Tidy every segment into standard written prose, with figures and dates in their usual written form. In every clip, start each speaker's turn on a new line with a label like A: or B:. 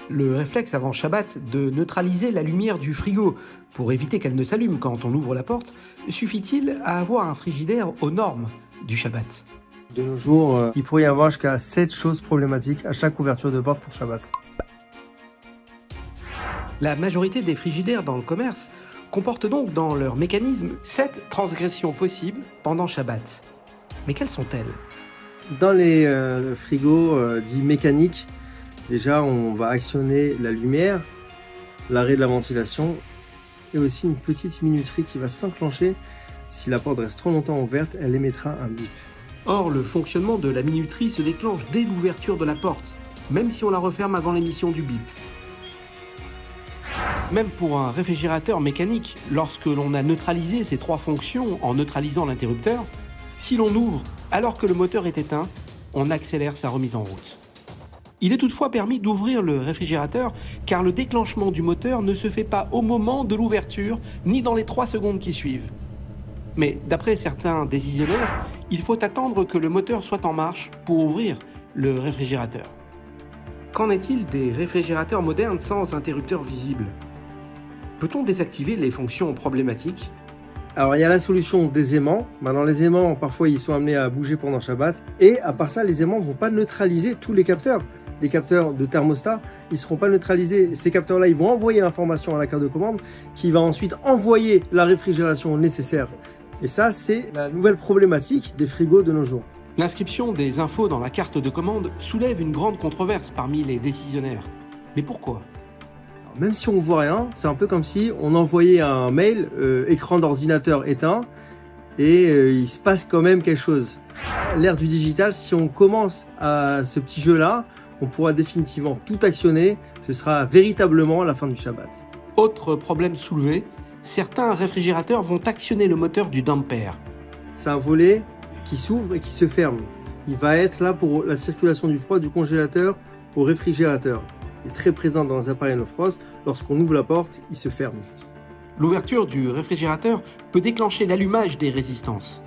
A: le réflexe avant Shabbat de neutraliser la lumière du frigo pour éviter qu'elle ne s'allume quand on ouvre la porte, suffit-il à avoir un frigidaire aux normes du Shabbat?
B: De nos jours, il pourrait y avoir jusqu'à 7 choses problématiques à chaque ouverture de porte pour Shabbat.
A: La majorité des frigidaires dans le commerce comportent donc dans leur mécanisme 7 transgressions possibles pendant Shabbat. Mais quelles sont-elles?
B: Dans les frigos dits mécaniques, déjà on va actionner la lumière, l'arrêt de la ventilation et aussi une petite minuterie qui va s'enclencher. Si la porte reste trop longtemps ouverte, elle émettra un bip.
A: Or, le fonctionnement de la minuterie se déclenche dès l'ouverture de la porte, même si on la referme avant l'émission du bip. Même pour un réfrigérateur mécanique, lorsque l'on a neutralisé ces 3 fonctions en neutralisant l'interrupteur, si l'on ouvre alors que le moteur est éteint, on accélère sa remise en route. Il est toutefois permis d'ouvrir le réfrigérateur car le déclenchement du moteur ne se fait pas au moment de l'ouverture ni dans les 3 secondes qui suivent. Mais d'après certains décisionnaires, il faut attendre que le moteur soit en marche pour ouvrir le réfrigérateur. Qu'en est-il des réfrigérateurs modernes sans interrupteur visible? Peut-on désactiver les fonctions problématiques?
B: Alors il y a la solution des aimants. Maintenant les aimants, parfois ils sont amenés à bouger pendant Shabbat. Et à part ça, les aimants ne vont pas neutraliser tous les capteurs. Des capteurs de thermostat, ils ne seront pas neutralisés. Ces capteurs-là, ils vont envoyer l'information à la carte de commande qui va ensuite envoyer la réfrigération nécessaire. Et ça, c'est la nouvelle problématique des frigos de nos jours.
A: L'inscription des infos dans la carte de commande soulève une grande controverse parmi les décisionnaires. Mais pourquoi?
B: Alors, même si on ne voit rien, c'est un peu comme si on envoyait un mail, écran d'ordinateur éteint, et il se passe quand même quelque chose. À l'ère du digital, si on commence à ce petit jeu-là, on pourra définitivement tout actionner. Ce sera véritablement la fin du Shabbat.
A: Autre problème soulevé, certains réfrigérateurs vont actionner le moteur du damper.
B: C'est un volet qui s'ouvre et qui se ferme. Il va être là pour la circulation du froid du congélateur au réfrigérateur. Il est très présent dans les appareils no-frost. Lorsqu'on ouvre la porte, il se ferme.
A: L'ouverture du réfrigérateur peut déclencher l'allumage des résistances.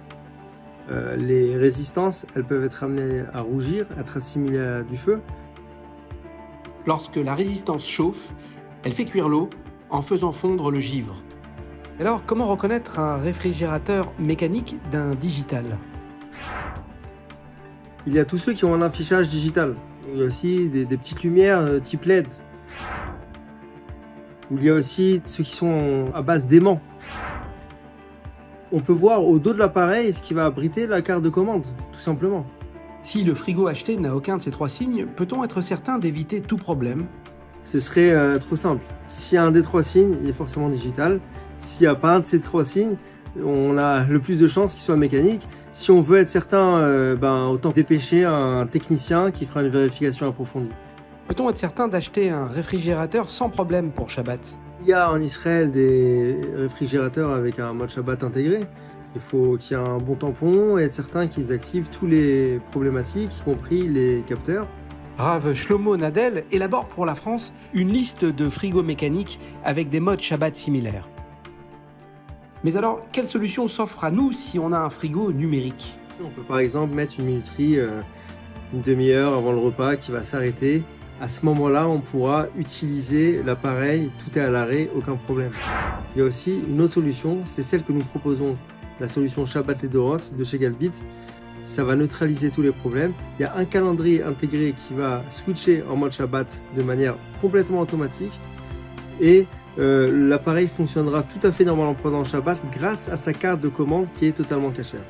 B: Les résistances, elles peuvent être amenées à rougir, être assimilées à du feu.
A: Lorsque la résistance chauffe, elle fait cuire l'eau en faisant fondre le givre. Alors, comment reconnaître un réfrigérateur mécanique d'un digital?
B: Il y a tous ceux qui ont un affichage digital. Il y a aussi des petites lumières type LED. Il y a aussi ceux qui sont à base d'aimants. On peut voir au dos de l'appareil ce qui va abriter la carte de commande, tout simplement.
A: Si le frigo acheté n'a aucun de ces 3 signes, peut-on être certain d'éviter tout problème?
B: Ce serait trop simple. S'il y a un des 3 signes, il est forcément digital. S'il n'y a pas un de ces 3 signes, on a le plus de chances qu'il soit mécanique. Si on veut être certain, autant dépêcher un technicien qui fera une vérification approfondie.
A: Peut-on être certain d'acheter un réfrigérateur sans problème pour Shabbat?
B: Il y a en Israël des réfrigérateurs avec un mode Shabbat intégré. Il faut qu'il y ait un bon tampon et être certain qu'ils activent tous les problématiques, y compris les capteurs.
A: Rav Shlomo Nadel élabore pour la France une liste de frigos mécaniques avec des modes Shabbat similaires. Mais alors, quelle solution s'offre à nous si on a un frigo numérique?
B: On peut par exemple mettre une minuterie une demi-heure avant le repas qui va s'arrêter. À ce moment-là, on pourra utiliser l'appareil, tout est à l'arrêt, aucun problème. Il y a aussi une autre solution, c'est celle que nous proposons, la solution Shabbat Ledorot de chez Galbit. Ça va neutraliser tous les problèmes. Il y a un calendrier intégré qui va switcher en mode Shabbat de manière complètement automatique. Et l'appareil fonctionnera tout à fait normalement pendant le Shabbat grâce à sa carte de commande qui est totalement cachère.